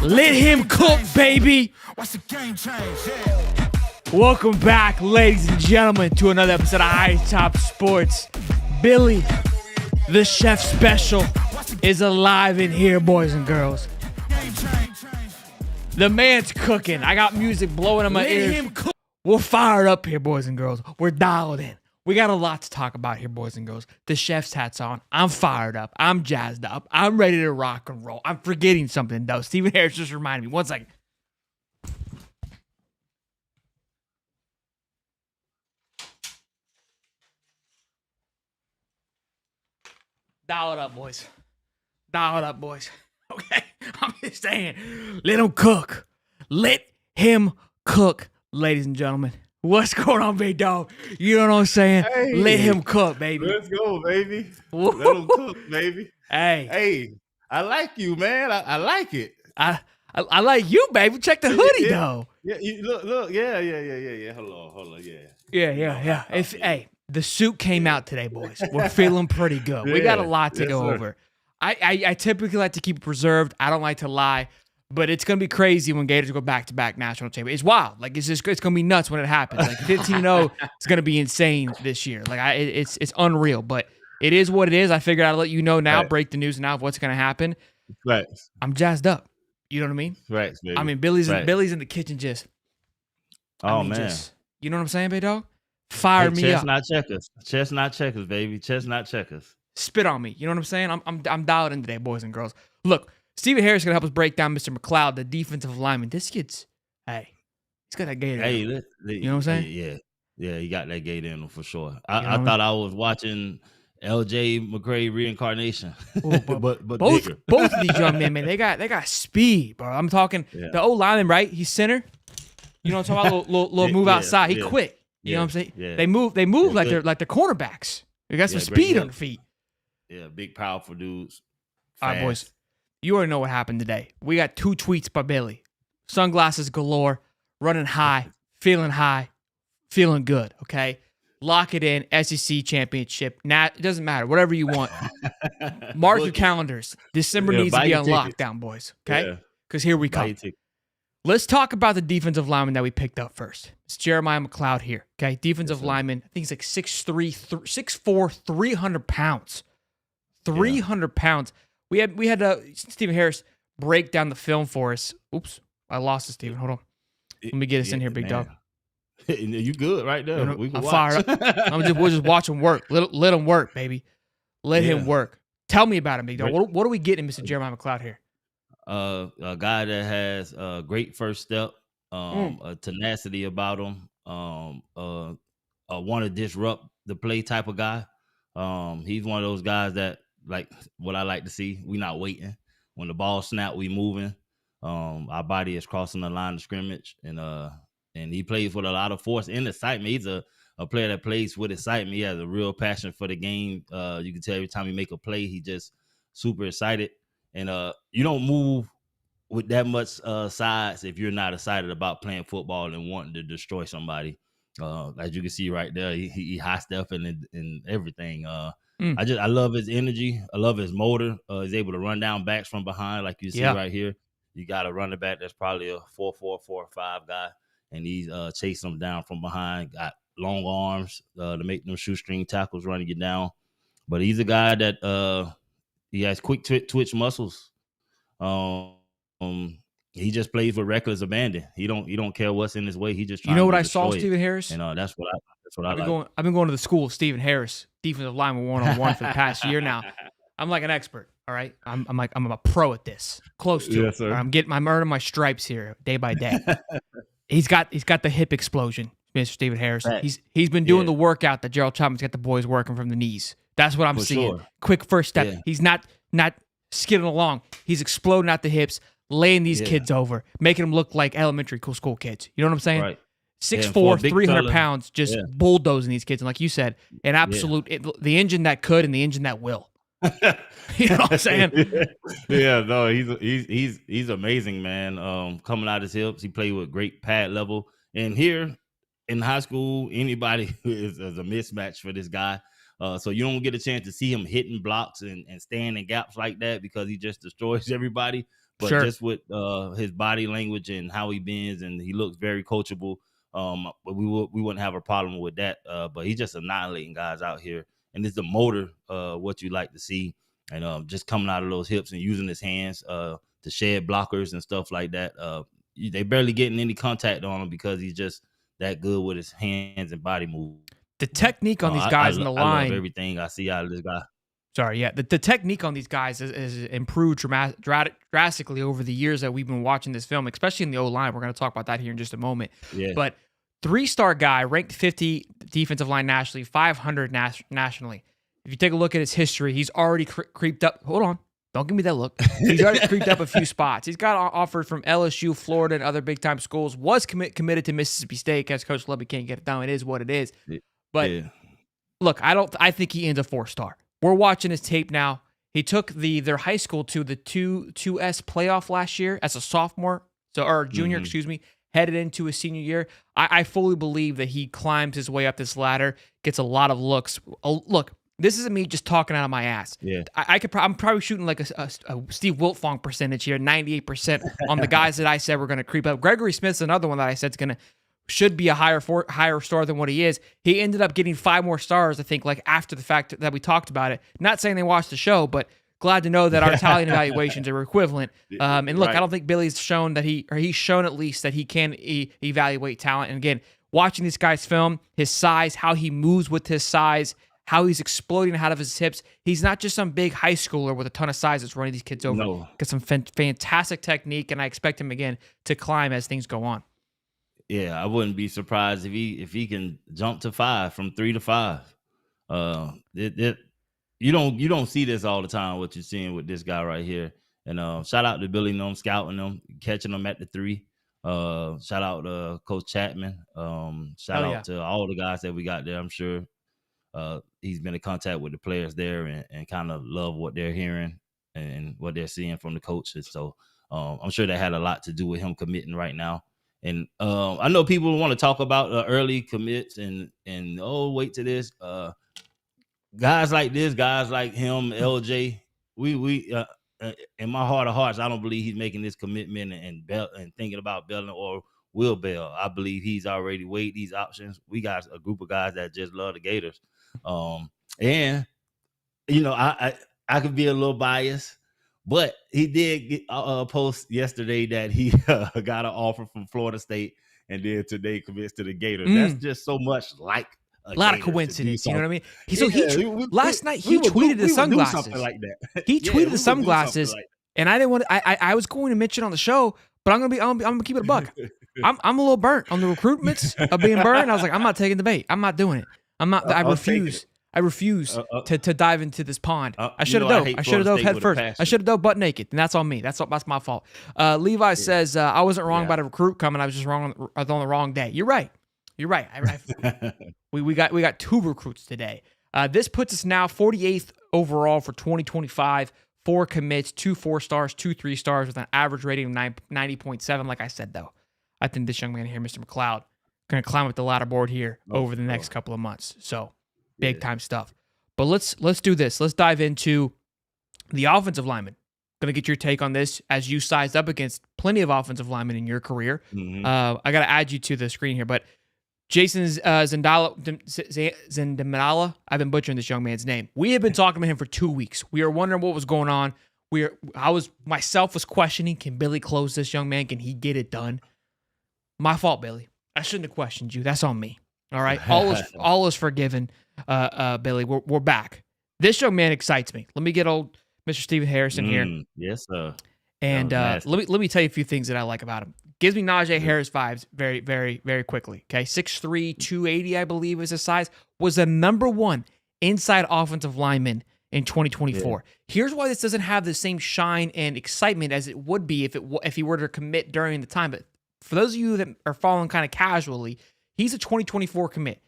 Let him cook, baby. Welcome back, ladies and gentlemen, to another episode of High Top Sports. Billy, the chef special, is alive in here, boys and girls. The man's cooking. I got music blowing in my ears. We're fired up here, boys and girls. We're dialed in. We got a lot to talk about here, boys and girls. The chef's hat's on. I'm fired up. I'm jazzed up. I'm ready to rock and roll. I'm forgetting something, though. Stephen Harris just reminded me. One second. Dial it up, boys. Dial it up, boys. Okay? I'm just saying. Let him cook. Let him cook, ladies and gentlemen. What's going on, big dog? You know what I'm saying? Hey, let him cook, baby. Let's go, baby. Let him cook, baby. Hey, I like you, man. I like it. I like you, baby. Check the hoodie, though. Yeah, look. Yeah. Hold on. Yeah. Hey, the suit came out today, boys. We're feeling pretty good. We got a lot to go over. I typically like to keep it preserved. I don't like to lie. But it's going to be crazy when Gators go back-to-back national champion. It's wild. Like, it's going to be nuts when it happens. Like, 15-0 is going to be insane this year. Like, it's unreal. But it is what it is. I figured I'd let you know now, break the news now of what's going to happen. Right. I'm jazzed up. You know what I mean? Right, baby. I mean, Billy's in the kitchen just. Man. You know what I'm saying, big dog? Fire me up. Chestnut checkers, baby. Chestnut checkers. Spit on me. You know what I'm saying? I'm dialed in today, boys and girls. Look. Stephen Harris is going to help us break down Mr. McLoud, the defensive lineman. This kid's, he's got that Gator. Hey, you know what I'm saying? Yeah, he got that Gator in him for sure. I thought I was watching LJ McCray reincarnation. Ooh, but both of these young men, man, they got speed, bro. I'm talking the old lineman, right? He's center. You know what I'm talking about? Little move outside. He quick. You know what I'm saying? Yeah. They move like they're cornerbacks. They got some speed on their feet. Yeah, big, powerful dudes. Fast. All right, boys. You already know what happened today. We got 2 tweets by Billy. Sunglasses galore, running high, feeling good, okay? Lock it in, SEC championship. It doesn't matter, whatever you want. Mark your calendars. December needs to be on lockdown, boys, okay? Because here we come. Let's talk about the defensive lineman that we picked up first. It's Jeremiah McLoud here, okay? Defensive lineman, I think he's like 6'4", 300 pounds. 300 pounds. We had Stephen Harris break down the film for us. Oops, I lost it, Stephen. Hold on. Let me get us in here, big dog. You good right there? I'm fired up. We'll just watch him work. Let him work, baby. Let him work. Tell me about him, big dog. What are we getting, Mr. Jeremiah McLeod here? A guy that has a great first step, a tenacity about him, want to disrupt the play type of guy. He's one of those guys that, like what I like to see, we not waiting. When the ball snap, we moving. Our body is crossing the line of scrimmage, and he plays with a lot of force and excitement. He's a player that plays with excitement. He has a real passion for the game. You can tell every time he make a play, he just super excited. And you don't move with that much size if you're not excited about playing football and wanting to destroy somebody. As you can see right there, he high stepping and everything. I love his energy. I love his motor. He's able to run down backs from behind, like you see right here. You got a running back that's probably a 4.4, 4.5 guy, and he's chasing them down from behind. Got long arms to make them shoestring tackles running you down. But he's a guy that he has quick twitch muscles. He just plays with reckless abandon. He don't care what's in his way. He just what I saw, Stephen Harris, and that's what I like. I've been going to the school of Stephen Harris, defensive lineman 101 for the past year now. I'm like an expert. All right, I'm a pro at this. Close to it. Sir. I'm earning my stripes here day by day. He's got the hip explosion, Mr. Stephen Harris. He's been doing the workout that Gerald Chapman's got the boys working from the knees. That's what I'm seeing. Sure. Quick first step. Yeah. He's not skidding along. He's exploding out the hips, laying these kids over, making them look like elementary school kids. You know what I'm saying? Right. 6'4", 300 pounds, just bulldozing these kids. And like you said, an absolute the engine that could and the engine that will. You know what I'm saying? No, he's amazing, man. Coming out his hips, he played with great pad level. And here in high school, anybody is a mismatch for this guy. So you don't get a chance to see him hitting blocks and staying in gaps like that because he just destroys everybody. but Sure. just with his body language and how he bends, and he looks very coachable. We wouldn't have a problem with that. But he's just annihilating guys out here, and it's the motor, what you like to see, and just coming out of those hips and using his hands to shed blockers and stuff like that. They barely getting any contact on him because he's just that good with his hands and body movement. The technique on these guys in the line. I love everything I see out of this guy. Sorry, yeah. The technique on these guys is improved drastically over the years that we've been watching this film, especially in the O-line. We're going to talk about that here in just a moment. Yeah. But 3-star guy, ranked 50 defensive line nationally, 500 nationally. If you take a look at his history, he's already creeped up. Hold on. Don't give me that look. He's already creeped up a few spots. He's got offered from LSU, Florida, and other big-time schools. Was committed to Mississippi State because Coach Lubby can't get it done. It is what it is. But look, I think he ends a 4-star. We're watching his tape now. He took their high school to the 2S playoff last year as a sophomore, or junior, excuse me, headed into his senior year. I fully believe that he climbs his way up this ladder, gets a lot of looks. Look, this isn't me just talking out of my ass. Yeah, I'm probably shooting like a Steve Wiltfong percentage here, 98% on the guys that I said were going to creep up. Gregory Smith's another one that I said should be a higher star than what he is. He ended up getting 5 more stars, I think, like after the fact that we talked about it. Not saying they watched the show, but glad to know that our Italian evaluations are equivalent. And look, right. I don't think Billy's shown that he's shown at least that he can evaluate talent. And again, watching this guy's film, his size, how he moves with his size, how he's exploding out of his hips. He's not just some big high schooler with a ton of size that's running these kids over. No. Got some fantastic technique, and I expect him again to climb as things go on. Yeah, I wouldn't be surprised if he can jump to 5 from 3 to 5. You don't see this all the time. What you're seeing with this guy right here. And shout out to Billy Num scouting them, catching them at the 3. Shout out to Coach Chapman. Shout out to all the guys that we got there. I'm sure he's been in contact with the players there and kind of love what they're hearing and what they're seeing from the coaches. So I'm sure that had a lot to do with him committing right now. And I know people want to talk about early commits and wait to this. Guys like this, guys like him, LJ, we in my heart of hearts, I don't believe he's making this commitment and thinking about Belling or will bail. I believe he's already weighed these options. We got a group of guys that just love the Gators. And I could be a little biased. But he did get post yesterday that he got an offer from Florida State, and then today commits to the Gators. That's just so much like a lot of coincidence. You know what I mean? Last night he tweeted the sunglasses. Something like that. He tweeted the sunglasses, and I didn't want. I was going to mention on the show, but I'm gonna keep it a buck. I'm a little burnt on the recruitments of being burned. I was like, I'm not taking the bait. I'm not doing it. I'm not. I refuse. I refuse to dive into this pond. I should have dove. I should have dove head first. I should have dove butt naked, and that's on me. That's my fault. Levi says I wasn't wrong about a recruit coming. I was just wrong on the wrong day. You're right. You're right. We got 2 recruits today. This puts us now 48th overall for 2025. 4 commits, 2 4-stars, 2 3-stars with an average rating of 90.7. Like I said, though, I think this young man here, Mr. McLoud, going to climb up the ladder board here over the next couple of months. So. Big time stuff. But let's do this. Let's dive into the offensive lineman. Going to get your take on this as you sized up against plenty of offensive linemen in your career. I got to add you to the screen here, but Jason Zandela, I've been butchering this young man's name. We have been talking to him for 2 weeks. We were wondering what was going on. I was questioning, can Billy close this young man? Can he get it done? My fault, Billy. I shouldn't have questioned you. That's on me. All right. All is forgiven. Billy, we're back. This young man excites me. Let me get old Mr. Stephen Harrison here. Yes, sir. And let me tell you a few things that I like about him. Gives me Najee Harris vibes very, very, very quickly. Okay, 6'3", 280, I believe is his size. Was the number 1 inside offensive lineman in 2024. Yeah. Here's why this doesn't have the same shine and excitement as it would be if he were to commit during the time. But for those of you that are following kind of casually, he's a 2024 commit.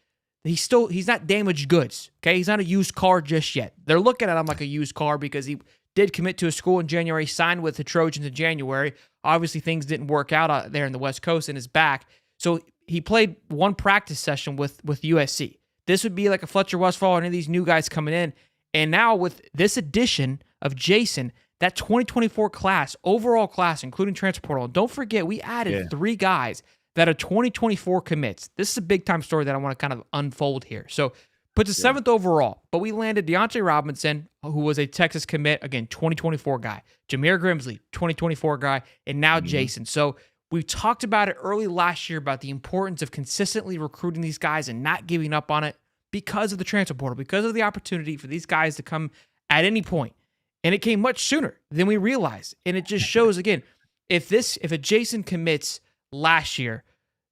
He's not damaged goods, okay? He's not a used car just yet. They're looking at him like a used car because he did commit to a school in January, signed with the Trojans in January. Obviously, things didn't work out there in the West Coast and is back. So he played 1 practice session with USC. This would be like a Fletcher Westphal or any of these new guys coming in. And now with this addition of Jason, that 2024 class, overall class, including transfer portal, don't forget, we added 3 guys that are 2024 commits. This is a big-time story that I want to kind of unfold here. So, puts us 7th overall, but we landed Deontay Robinson, who was a Texas commit, again, 2024 guy. Jameer Grimsley, 2024 guy, and now Jason. So, we talked about it early last year about the importance of consistently recruiting these guys and not giving up on it because of the transfer portal, because of the opportunity for these guys to come at any point. And it came much sooner than we realized. And it just shows, again, if a Jason commits last year,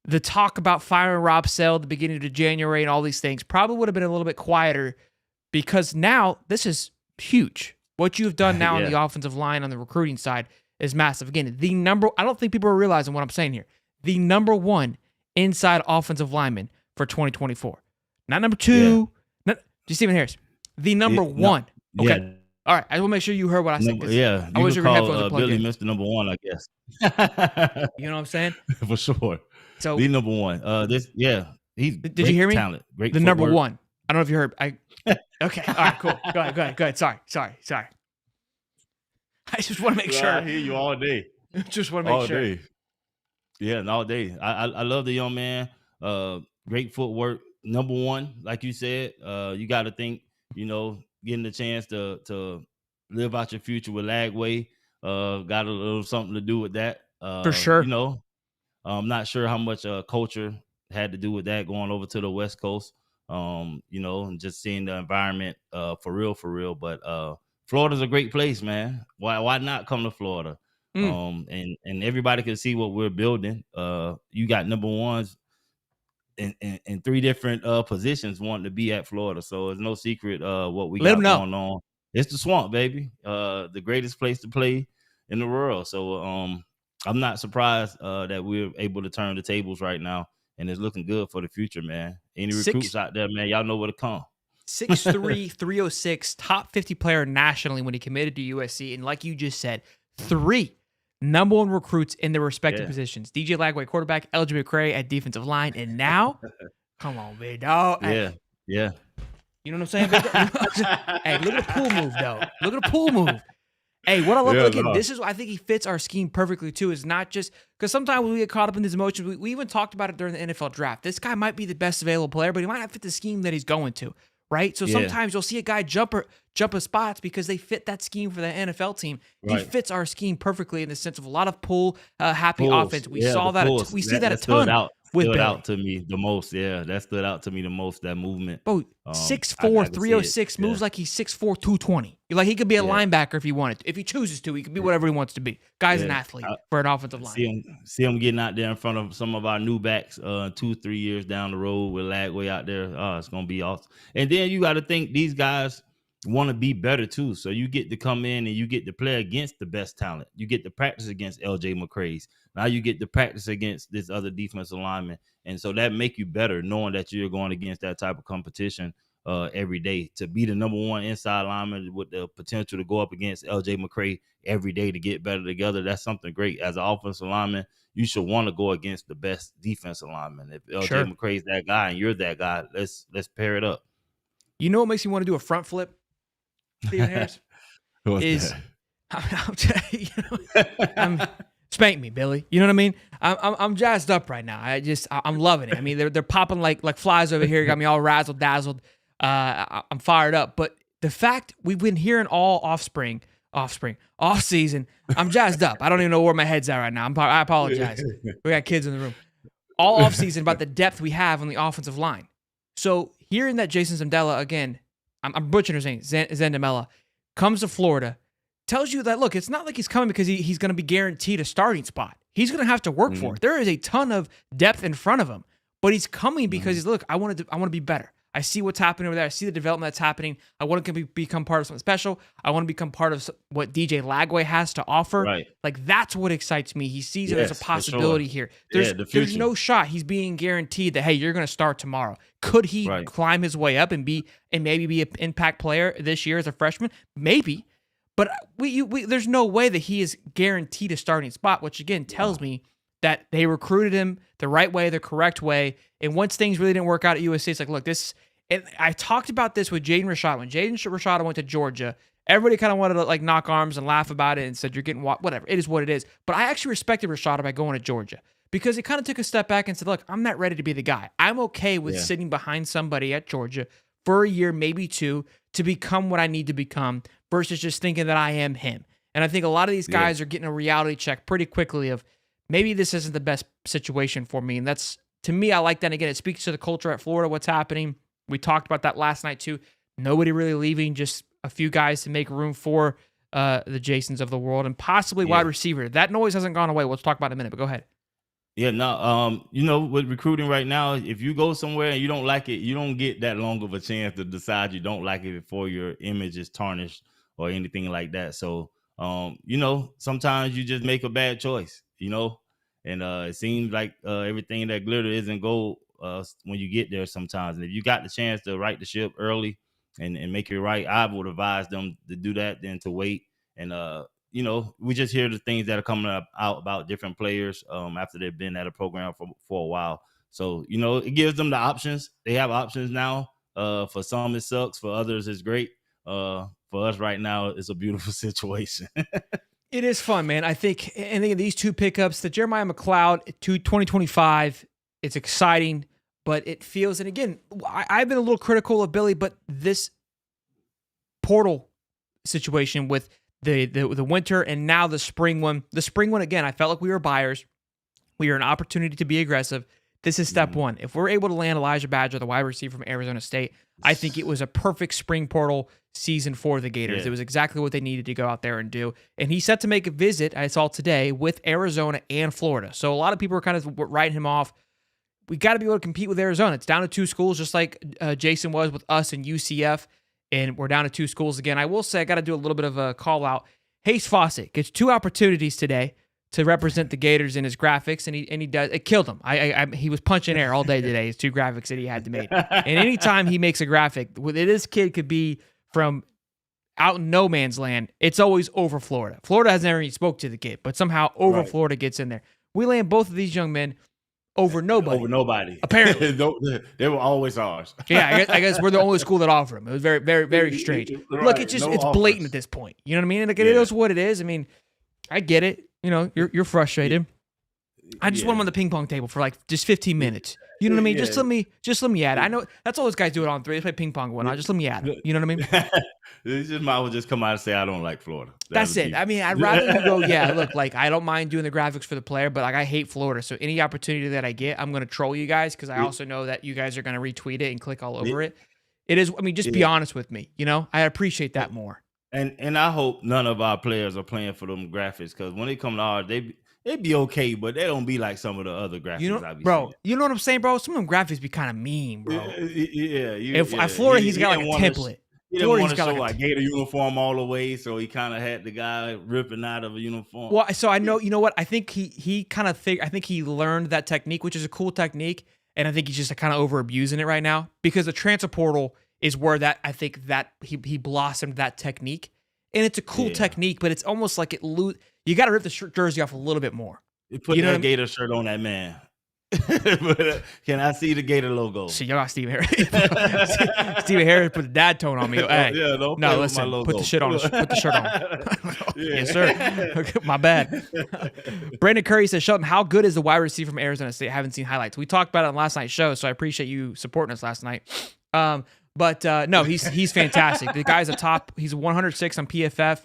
the talk about firing Rob Sell at the beginning of January and all these things probably would have been a little bit quieter, because now this is huge. What you've done now on the offensive line on the recruiting side is massive. Again, I don't think people are realizing what I'm saying here. The number 1 inside offensive lineman for 2024. Not number 2. Just Stephen Harris. The number 1. Okay. Yeah. All right. I will make sure you heard what I said. Yeah. I was you your could headphones call are plugged Billy in. Mr. Number 1, I guess. You know what I'm saying? For sure. So the number 1. He's did you hear me? Talent. Great the footwork. number 1. I don't know if you heard. Okay. All right. Cool. Go ahead. Sorry. I just want to make sure. I hear you all day. Just want to make all sure. Day. Yeah, all day. I love the young man. Great footwork. Number 1, like you said. You got to think, getting the chance to live out your future with Lagway got a little something to do with that. For sure. I'm not sure how much culture had to do with that, going over to the West Coast, and just seeing the environment for real. But Florida's a great place, man. Why not come to Florida? And everybody can see what we're building. You got number 1s in 3 different positions wanting to be at Florida. So it's no secret what we got going on. It's the swamp, baby. The greatest place to play in the world. So I'm not surprised that we're able to turn the tables right now, and it's looking good for the future, man. Any recruits out there, man, y'all know where to come. 6'3", 306, top 50 player nationally when he committed to USC. And like you just said, 3 number 1 recruits in their respective positions. DJ Lagway, quarterback, LJ McCray at defensive line. And now, come on, big dog. Yeah. You know what I'm saying? Hey, look at the pool move, though. Look at the pool move. Hey, what I love, this is, I think he fits our scheme perfectly, too, is not just, because sometimes when we get caught up in these emotions, we even talked about it during the NFL draft. This guy might be the best available player, but he might not fit the scheme that he's going to, right? So sometimes you'll see a guy jump a spots because they fit that scheme for the NFL team. Right. He fits our scheme perfectly in the sense of a lot of happy offense. We saw that. We see that a ton. Stood out to me the most. Yeah, that stood out to me the most, that movement. Bro, 6'4", 306, moves like he's 6'4", 220. Like he could be a linebacker if he wanted to. If he chooses to, he can be whatever he wants to be. Guy's an athlete for an offensive line. See him getting out there in front of some of our new backs 2-3 years down the road with Lagway out there. Oh, it's going to be awesome. And then you got to think these guys want to be better too. So you get to come in and you get to play against the best talent. You get to practice against LJ McCray's. Now you get to practice against this other defensive lineman. And so that make you better knowing that you're going against that type of competition every day. To be the number 1 inside lineman with the potential to go up against LJ McCray every day to get better together, that's something great. As an offensive lineman, you should want to go against the best defensive lineman. If LJ McCray's that guy and you're that guy, let's pair it up. You know what makes me want to do a front flip, Stephen Harris? Spank me, Billy. You know what I mean? I'm jazzed up right now. I'm loving it. I mean, they're popping like flies over here. Got me all razzled dazzled. I'm fired up. But the fact we've been hearing all off season, I'm jazzed up. I don't even know where my head's at right now. I apologize. We got kids in the room. All off season about the depth we have on the offensive line. So hearing that Jason Zandela again, I'm butchering his name, Zandela, comes to Florida. Tells you that, look, it's not like he's coming because he's going to be guaranteed a starting spot. He's going to have to work for it. There is a ton of depth in front of him, but he's coming because he's, look, I want to be better. I see what's happening over there. I see the development that's happening. I want to become part of something special. I want to become part of what DJ Lagway has to offer. Right. Like, that's what excites me. He sees it as a possibility here. There's no shot he's being guaranteed that, hey, you're going to start tomorrow. Could he climb his way up and maybe be an impact player this year as a freshman? Maybe. But there's no way that he is guaranteed a starting spot, which again tells me that they recruited him the right way, the correct way. And once things really didn't work out at USC, it's like, look, this. And I talked about this with Jaden Rashada. When Jaden Rashada went to Georgia Everybody kind of wanted to like knock arms and laugh about it and said, you're getting whatever. It is what it is. But I actually respected Rashada by going to Georgia because he kind of took a step back and said, look, I'm not ready to be the guy. I'm okay with sitting behind somebody at Georgia for a year, maybe two, to become what I need to become versus just thinking that I am him. And I think a lot of these guys are getting a reality check pretty quickly of maybe this isn't the best situation for me. And that's, to me, I like that. And again, it speaks to the culture at Florida, what's happening. We talked about that last night too. Nobody really leaving, just a few guys to make room for the Jasons of the world and possibly wide receiver. That noise hasn't gone away. We'll talk about it in a minute, but go ahead. Yeah, no, with recruiting right now, if you go somewhere and you don't like it, you don't get that long of a chance to decide you don't like it before your image is tarnished or anything like that. So, sometimes you just make a bad choice, and it seems like everything that glitter isn't gold when you get there sometimes. And if you got the chance to right the ship early and make it right, I would advise them to do that than to wait. And we just hear the things that are coming out about different players after they've been at a program for a while. So, it gives them the options. They have options now. For some, it sucks. For others, it's great. For us right now, it's a beautiful situation. It is fun, man. I think these two pickups, the Jeremiah McLoud to 2025, it's exciting, but it feels, and again, I've been a little critical of Billy, but this portal situation with the winter and now the spring one. The spring one, again, I felt like we were buyers. We are an opportunity to be aggressive. This is step one. If we're able to land Elijah Badger, the wide receiver from Arizona State, I think it was a perfect spring portal season for the Gators. It was exactly what they needed to go out there and do. And he's set to make a visit, I saw today, with Arizona and Florida. So a lot of people are kind of writing him off. We got to be able to compete with Arizona. It's down to two schools, just like Jason was with us and UCF. And we're down to two schools again. I will say I got to do a little bit of a call out. Hayes Fawcett gets 2 opportunities today to represent the Gators in his graphics, and he does. It killed him. He was punching air all day today. His 2 graphics that he had to make. And anytime he makes a graphic, this kid could be from out in no man's land. It's always over Florida. Florida has never even spoke to the kid, but somehow over Florida gets in there. We land both of these young men over nobody. Over nobody. Apparently. They were always ours. Yeah, I guess we're the only school that offer them. It was very, very, very strange. Right. Look, it's blatant at this point. You know what I mean? Like, it is what it is. I mean, I get it. You're frustrated. I just want him on the ping pong table for like just 15 minutes. You know what I mean? Just let me at it. I know that's all those guys do it on 3. They play ping pong one. Just let me at it. You know what I mean? This just might just come out and say I don't like Florida. That's it. I mean, I'd rather you go, look, like I don't mind doing the graphics for the player, but like I hate Florida. So any opportunity that I get, I'm gonna troll you guys because I also know that you guys are gonna retweet it and click all over it. It is, I mean, just be honest with me. I appreciate that more. And I hope none of our players are playing for them graphics because when they come to ours, they'd be okay, but they don't be like some of the other graphics. I be seeing. You know what I'm saying, bro? Some of them graphics be kind of mean, bro. At Florida, he's got like a template. He didn't want to show like a Gator uniform all the way, so he kind of had the guy ripping out of a uniform. Well, so I know, you know what? I think he kind of I think he learned that technique, which is a cool technique, and I think he's just kind of over abusing it right now because the transfer portal is where that I think that he blossomed that technique, and it's a cool technique, but it's almost like you got to rip the jersey off a little bit more. You put that Gator shirt on that man. But, can I see the Gator logo? See, y'all got Steve Harris. Steve Harris put the dad tone on me. Hey, no, listen, put the shit on. Put the shirt on. Yes, sir. My bad. Brandon Curry says, Shelton, how good is the wide receiver from Arizona State? I haven't seen highlights. We talked about it on last night's show, so I appreciate you supporting us last night. But no, he's fantastic. The guy's a top. He's 106 on PFF,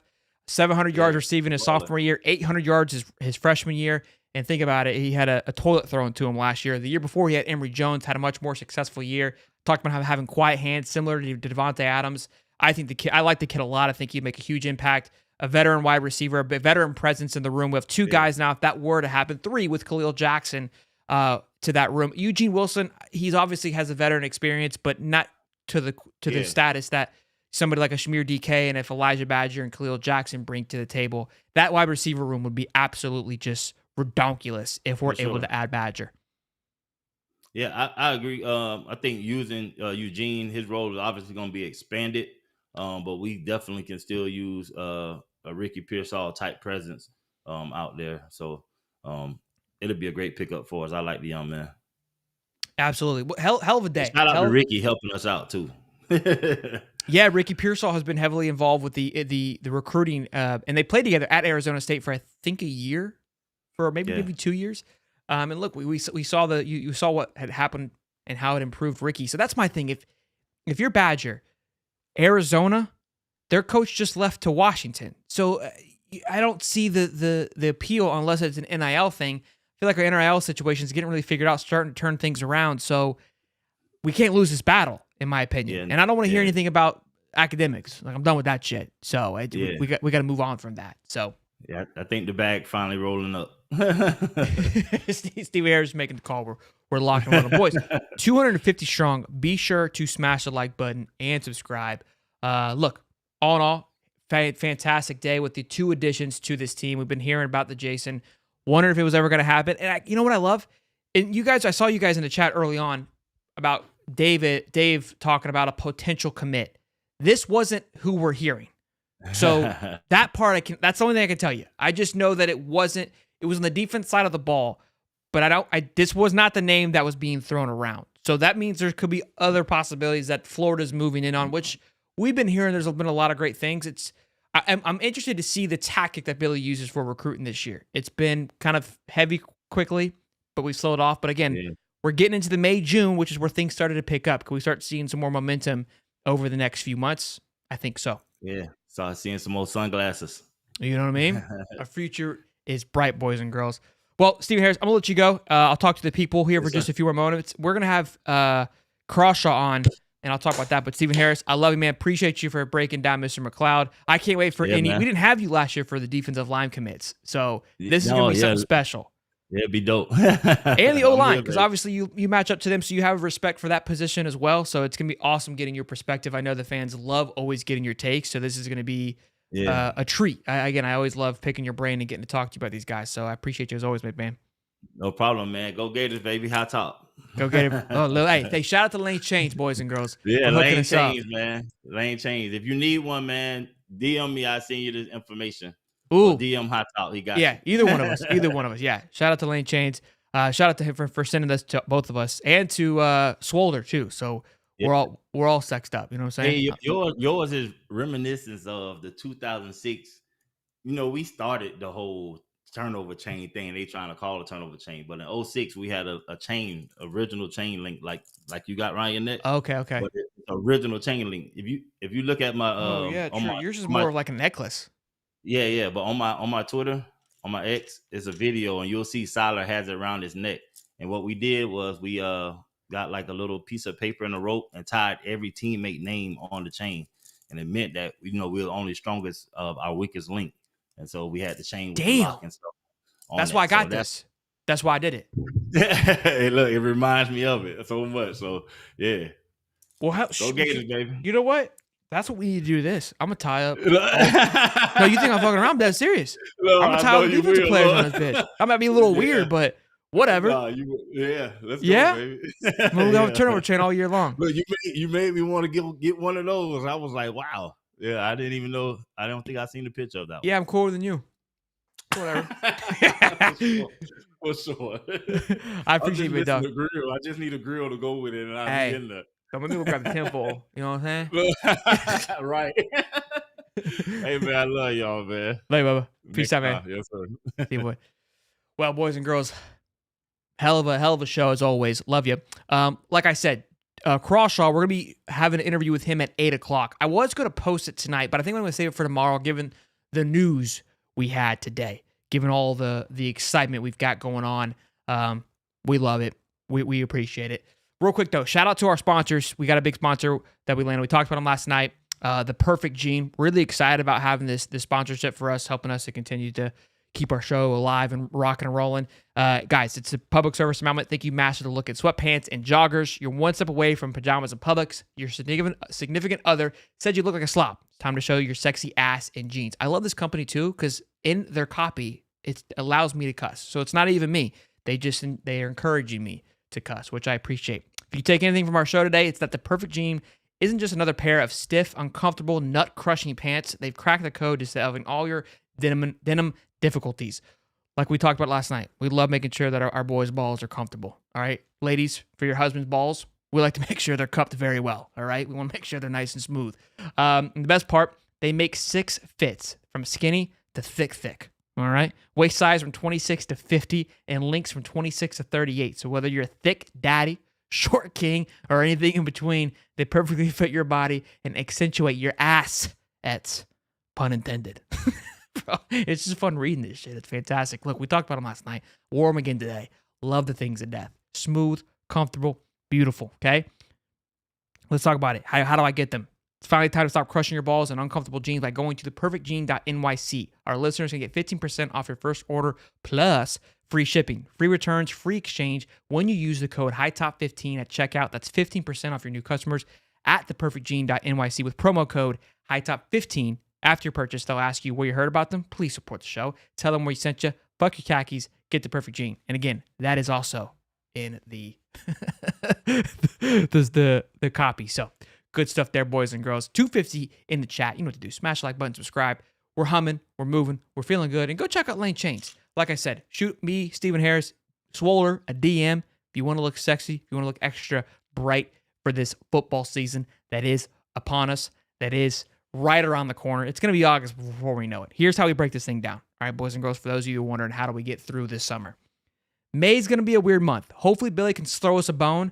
700 yards receiving his sophomore year, 800 yards his freshman year. And think about it, he had a toilet thrown to him last year. The year before, he had Emory Jones, had a much more successful year. Talked about having quiet hands, similar to Devontae Adams. I like the kid a lot. I think he'd make a huge impact. A veteran wide receiver, a veteran presence in the room. We have 2 guys now. If that were to happen, 3 with Khalil Jackson to that room. Eugene Wilson, he's obviously has a veteran experience, but not to the status that somebody like a Shamir DK and if Elijah Badger and Khalil Jackson bring to the table. That wide receiver room would be absolutely just redonkulous if we're able to add Badger. Yeah, I agree. I think using Eugene, his role is obviously going to be expanded, but we definitely can still use a Ricky Pearsall type presence out there. So it'll be a great pickup for us. I like the young man. Absolutely. Hell of a day. Shout out to Ricky helping us out too. Yeah, Ricky Pearsall has been heavily involved with the recruiting, and they played together at Arizona State for I think a year, for maybe 2 years. And look, we saw you saw what had happened and how it improved Ricky. So that's my thing. If you're Badger, Arizona, their coach just left to Washington. So I don't see the appeal unless it's an NIL thing. I feel like our NIL situation is getting really figured out, starting to turn things around. So we can't lose this battle, in my opinion. And I don't want to hear anything about academics. Like, I'm done with that shit. So we got to move on from that. So yeah, I think the bag finally rolling up. Steve Harris making the call. We're locking on the boys. 250 strong. Be sure to smash the like button and subscribe. Look, all in all, fantastic day with the 2 additions to this team. We've been hearing about the Jason. Wondering if it was ever going to happen. And you know what I love? And you guys, I saw you guys in the chat early on about Dave talking about a potential commit. This wasn't who we're hearing. So that part that's the only thing I can tell you. I just know that it was on the defense side of the ball, but this was not the name that was being thrown around. So that means there could be other possibilities that Florida's moving in on, which we've been hearing. There's been a lot of great things. I'm interested to see the tactic that Billy uses for recruiting this year. It's been kind of heavy quickly, but we slowed off. But again, we're getting into the May, June, which is where things started to pick up. Can we start seeing some more momentum over the next few months? I think so. Yeah, start seeing some more sunglasses. You know what I mean? Our future is bright, boys and girls. Well, Stephen Harris, I'm going to let you go. I'll talk to the people here for just a few more moments. We're going to have Crawshaw on, and I'll talk about that. But Stephen Harris, I love you, man. Appreciate you for breaking down Mr. McLoud. I can't wait for any. Man. We didn't have you last year for the defensive line commits, so this is going to be something special. Yeah, it'd be dope. And the O-line, because obviously you match up to them, so you have respect for that position as well. So it's going to be awesome getting your perspective. I know the fans love always getting your takes, so this is going to be a treat. I always love picking your brain and getting to talk to you about these guys. So I appreciate you as always, man. No problem, man. Go Gators, baby. High top. Go Gators. Hey, shout out to Lane Chains, boys and girls. Yeah, Lane Chains, man. Lane Chains. If you need one, man, DM me. I'll send you the information. Ooh. DM High Top. He got you. Either one of us. Either one of us. Yeah. Shout out to Lane Chains. Shout out to him for sending this to both of us and to Swolder too. So we're all sexed up. You know what I'm saying? Hey, yours is reminiscence of the 2006. You know, we started the whole turnover chain thing. They trying to call it turnover chain, but in 06 we had a chain, original chain link, like you got around your neck. Okay. But it's original chain link. If you look at my yours is more of like a necklace. Yeah. But on my Twitter, on my X, it's a video, and you'll see Siler has it around his neck. And what we did was we got like a little piece of paper and a rope and tied every teammate name on the chain, and it meant that we were only strongest of our weakest link, and so we had the chain with the lock and stuff. That's why I got this. That's why I did it. Hey, look, it reminds me of it so much. So yeah. Well, go Gators, baby. You know what? That's what we need to do. This I'm gonna tie up. No, you think I'm fucking around? I'm dead serious. No, I'm gonna tie up defensive players on this bitch. I might be a little weird, but whatever. Let's go, baby. We'll have a turnover chain all year long. Look, you made me want to get one of those. I was like, wow. Yeah, I didn't even know. I don't think I seen the picture of that one. Yeah, I'm cooler than you. Whatever. For sure. I appreciate you, dog. I just need a grill to go with it, and I'll be in there. So maybe we'll grab the tinfoil. You know what I'm saying? Right. Hey, man, I love y'all, man. Love you, Bubba. Peace out, man. Yes, sir. See you, boy. Well, boys and girls, hell of a show as always. Love you. Like I said, Crawshaw, we're going to be having an interview with him at 8 o'clock. I was going to post it tonight, but I think I'm going to save it for tomorrow, given the news we had today, given all the excitement we've got going on. We love it. We appreciate it. Real quick, though, shout out to our sponsors. We got a big sponsor that we landed. We talked about them last night. The Perfect Gene. Really excited about having this sponsorship for us, helping us to continue to keep our show alive and rocking and rolling. Guys, it's a public service announcement. Thank you, Master, to look at sweatpants and joggers. You're one step away from pajamas and Publix. Your significant other said you look like a slob. It's time to show your sexy ass in jeans. I love this company, too, because in their copy, it allows me to cuss. So it's not even me. They are encouraging me to cuss, which I appreciate. If you take anything from our show today, it's that the Perfect Gene isn't just another pair of stiff, uncomfortable, nut-crushing pants. They've cracked the code to solving all your denim difficulties. Like we talked about last night, we love making sure that our boys' balls are comfortable. All right, ladies, for your husband's balls, We like to make sure they're cupped very well, all right? We want to make sure they're nice and smooth. And the best part, they make 6 fits from skinny to thick, all right? Waist size from 26 to 50 and lengths from 26 to 38. So whether you're a thick daddy, short king, or anything in between, they perfectly fit your body and accentuate your ass. Pun intended. Bro, it's just fun reading this shit. It's fantastic. Look, we talked about them last night. Wore them again today. Love the things to death. Smooth, comfortable, beautiful, okay? Let's talk about it. How do I get them? It's finally time to stop crushing your balls in uncomfortable jeans by going to theperfectjean.nyc. Our listeners can get 15% off your first order plus free shipping, free returns, free exchange when you use the code HIGHTOP15 at checkout. That's 15% off your new customers at theperfectjean.nyc with promo code HIGHTOP15. After your purchase, they'll ask you where you heard about them. Please support the show. Tell them where you sent you. Fuck your khakis. Get the perfect jean. And again, that is also in the the copy. So good stuff there, boys and girls. 250 in the chat. You know what to do. Smash the like button, subscribe. We're humming. We're moving. We're feeling good. And go check out Lane Chains. Like I said, shoot me, Stephen Harris, Swoller, a DM. If you want to look sexy, if you want to look extra bright for this football season that is upon us, that is right around the corner. It's going to be August before we know it. Here's how we break this thing down. All right, boys and girls, for those of you wondering how do we get through this summer. May's going to be a weird month. Hopefully, Billy can throw us a bone.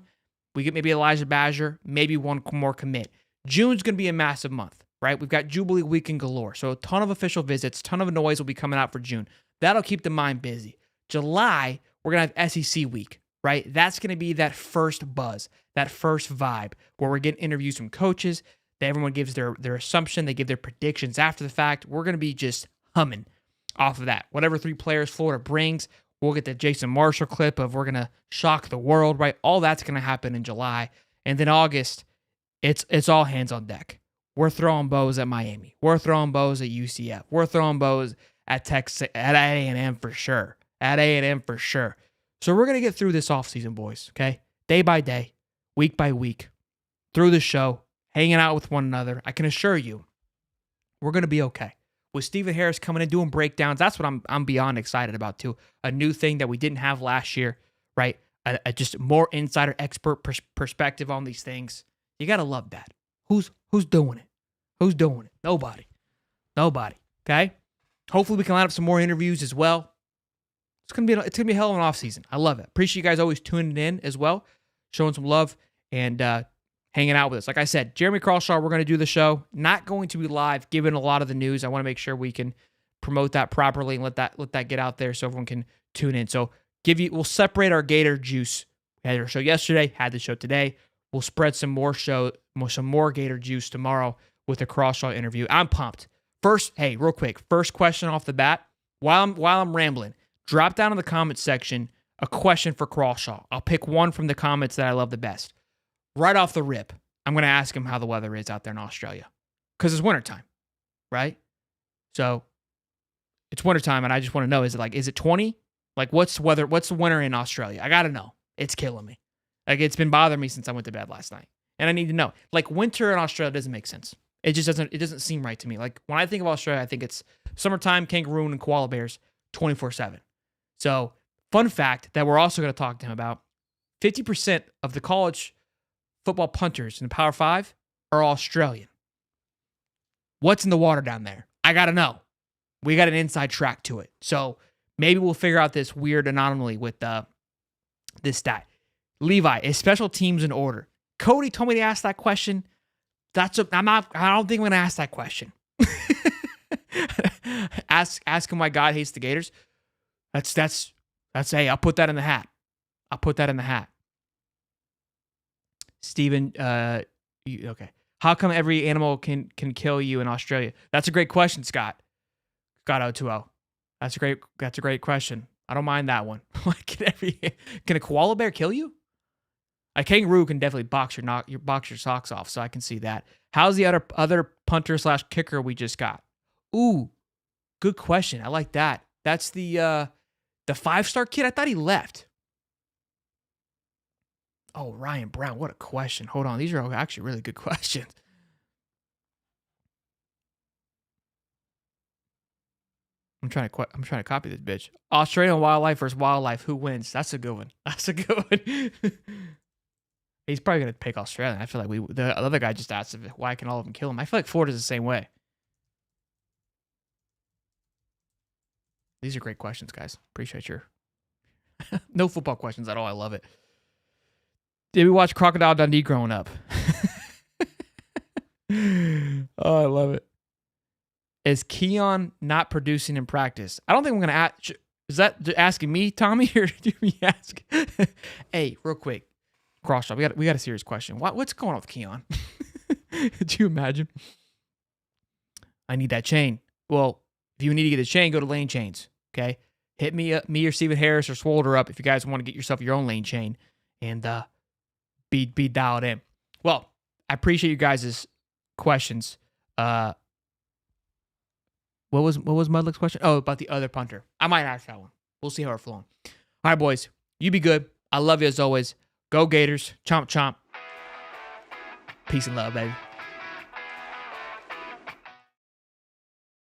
We get maybe Elijah Badger, maybe one more commit. June's going to be a massive month, right? We've got Jubilee Weekend galore. So a ton of official visits, ton of noise will be coming out for June. That'll keep the mind busy. July, we're going to have SEC week, right? That's going to be that first buzz, that first vibe where we're getting interviews from coaches. Everyone gives their assumption. They give their predictions after the fact. We're going to be just humming off of that. Whatever 3 players Florida brings, we'll get the Jason Marshall clip of we're going to shock the world, right? All that's going to happen in July. And then August, it's all hands on deck. We're throwing bows at Miami. We're throwing bows at UCF. We're throwing bows at Texas, at A&M for sure. At A&M for sure. So we're going to get through this offseason, boys, okay? Day by day, week by week, through the show, hanging out with one another. I can assure you, we're going to be okay. With Stephen Harris coming in doing breakdowns, that's what I'm beyond excited about too. A new thing that we didn't have last year, right? A just more insider expert perspective on these things. You got to love that. Who's doing it? Who's doing it? Nobody. Okay? Hopefully we can line up some more interviews as well. It's gonna be a hell of an offseason. I love it. Appreciate you guys always tuning in as well, showing some love and hanging out with us. Like I said, Jeremy Crawshaw, we're going to do the show. Not going to be live, given a lot of the news. I want to make sure we can promote that properly and let that get out there so everyone can tune in. So we'll separate our Gator juice. We had our show yesterday, had the show today. We'll spread some more Gator juice tomorrow with the Crawshaw interview. I'm pumped. First, hey, real quick, first question off the bat. While I'm rambling, drop down in the comments section a question for Crawshaw. I'll pick one from the comments that I love the best. Right off the rip, I'm going to ask him how the weather is out there in Australia. Because it's wintertime, right? So it's wintertime, and I just want to know, is it 20? Like, what's the winter in Australia? I got to know. It's killing me. Like, it's been bothering me since I went to bed last night. And I need to know. Like, winter in Australia doesn't make sense. It doesn't seem right to me. Like, when I think of Australia, I think it's summertime, kangaroo, and koala bears 24/7. So, fun fact that we're also going to talk to him about, 50% of the college football punters in the Power 5 are Australian. What's in the water down there? I got to know. We got an inside track to it. So maybe we'll figure out this weird anomaly with this stat. Levi, is special teams in order? Cody told me to ask that question. I don't think I'm going to ask that question. ask him why God hates the Gators. That's hey, I'll put that in the hat. Steven, okay. How come every animal can kill you in Australia? That's a great question, Scott. Scott 020. That's a great question. I don't mind that one. Can a koala bear kill you? A kangaroo can definitely box your socks off, so I can see that. How's the other punter / kicker we just got? Ooh, good question. I like that. That's the 5-star kid. I thought he left. Oh, Ryan Brown, what a question. Hold on. These are actually really good questions. I'm trying to copy this bitch. Australian wildlife versus wildlife. Who wins? That's a good one. He's probably going to pick Australia. I feel like the other guy just asked why can all of them kill him. I feel like Florida's the same way. These are great questions, guys. Appreciate your no football questions at all. I love it. Did we watch Crocodile Dundee growing up? Oh, I love it. Is Keon not producing in practice? I don't think I'm going to ask. Is that asking me, Tommy, or do we ask? Hey, real quick. Cross-shot. We got a serious question. What's going on with Keon? Could you imagine? I need that chain. Well, if you need to get a chain, go to Lane Chains. Okay? Hit me up, me or Steven Harris or Swolder up if you guys want to get yourself your own lane chain and be dialed in. Well, I appreciate you guys' questions. What was Mudlick's question? Oh, about the other punter. I might ask that one. We'll see how we're flowing. All right, boys. You be good. I love you as always. Go Gators. Chomp, chomp. Peace and love, baby.